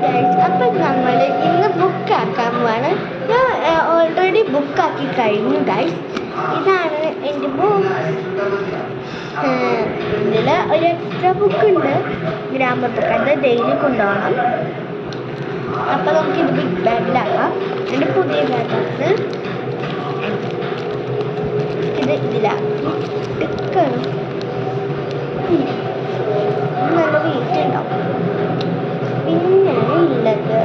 Guys, അപ്പം നമ്മൾ ഇന്ന് ബുക്കാക്കാൻ പോവാണ്. ഞാൻ ഓൾറെഡി ബുക്കാക്കി കഴിഞ്ഞു ഗൈസ്. ഇതാണ് എൻ്റെ ബുക്ക്. ഇതിൽ ഒരു എക്സ്ട്രാ ബുക്കുണ്ട്, ഗ്രാമർ ബുക്ക്. അത് ഡെയിലി കൊണ്ടുപോകണം. അപ്പം നമുക്കിത് ബിഗ് ബാഗിലാക്കാം. എൻ്റെ പുതിയ ബാഗാണ് ഇത്. ഇതിലാക്കി എടുക്കണം. നല്ല വെയിറ്റ് ഉണ്ടാവും. പിന്നെ ഉള്ളത്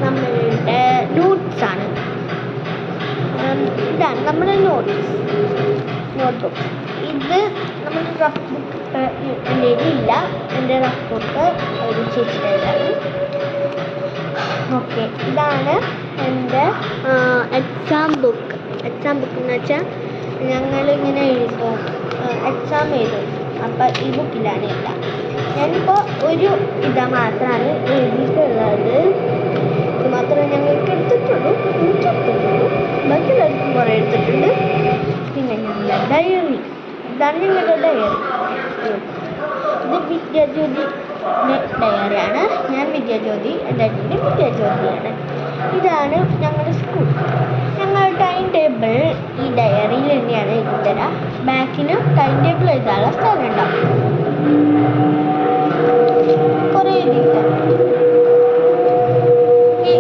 നമ്മളുടെ നോട്ട്സാണ്. ഇതാണ് നമ്മുടെ നോട്ട്ബുക്ക്. ഇത് നമ്മുടെ റഫ് ബുക്ക് എൻ്റെ ഇല്ല. എൻ്റെ റഫ് ബുക്ക് ഒരു ചേച്ചിയുടേതാണ്. ഓക്കെ, ഇതാണ് എൻ്റെ എക്സാം ബുക്ക്. എക്സാം ബുക്ക് എന്ന് വെച്ചാൽ ഞങ്ങളിങ്ങനെ എഴുതും, എക്സാം എഴുതും. അപ്പം ഈ ബുക്കിലാണ് ഇല്ല. ഞാനിപ്പോൾ ഒരു മാത്രമാണ് എഴുതിയിട്ടുള്ളത്. ഇത് മാത്രമേ ഞങ്ങൾക്ക് എടുത്തിട്ടുള്ളൂ. എനിക്കെടുത്തിട്ടുള്ളൂ. ബാക്കിയുള്ളവർക്കും കുറേ എടുത്തിട്ടുണ്ട്. പിന്നെ ഞങ്ങളുടെ ഡയറി. ഇതാണ് ഞങ്ങളുടെ ഡയറി. ഇത് വിദ്യാജ്യോതി ഡയറിയാണ്. ഞാൻ വിദ്യാജ്യോതി, എൻ്റെ അനിയൻ വിദ്യാജ്യോതിയാണ്. ഇതാണ് ഞങ്ങളുടെ സ്കൂൾ. ഞങ്ങൾ ടൈം ടേബിൾ ഈ ഡയറിയിൽ തന്നെയാണ് എഴുതിത്തരാം. ബാക്കിന് ടൈം ടേബിൾ എഴുതാനുള്ള സ്ഥലം ഉണ്ടാവും. കുറേ എഴുതിത്തരാം.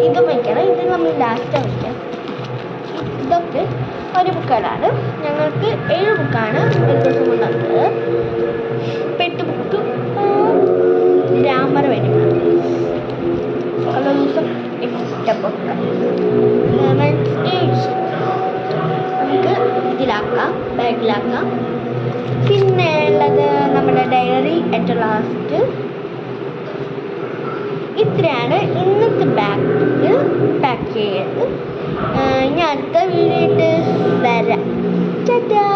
ഇത് വയ്ക്കണം. ഇത് നമ്മൾ ലാസ്റ്റ് വയ്ക്കാം. ഇതൊക്കെ ഒരു ബുക്കുകളാണ്. ഞങ്ങൾക്ക് 7 ബുക്കാണ് ഒരു ദിവസം കൊണ്ടുവന്നത്. 8 ബുക്ക് ഗ്രാമർ വരും. ഓരോ ദിവസം 8 ബുക്ക്. നമുക്ക് ഇതിലാക്കാം, ബാഗിലാക്കാം. പിന്നെ ഉള്ളത് നമ്മുടെ ഡയറി ഏറ്റവും ലാസ്റ്റ്. ഇത്രയാണ് ഇന്നത്തെ ബാഗ് പാക്ക് ചെയ്ത്. ഇനി അടുത്ത വീഡിയോ വരാം. ചേട്ടാ,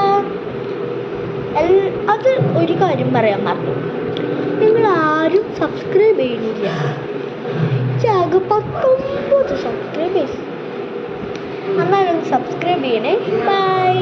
അത് ഒരു കാര്യം പറയാൻ മറന്നു. നിങ്ങൾ ആരും സബ്സ്ക്രൈബ് ചെയ്യുന്നില്ല. ആകെ 19 സബ്സ്ക്രൈബേഴ്സ്. എന്നാലും സബ്സ്ക്രൈബ് ചെയ്യണേ. ബൈ.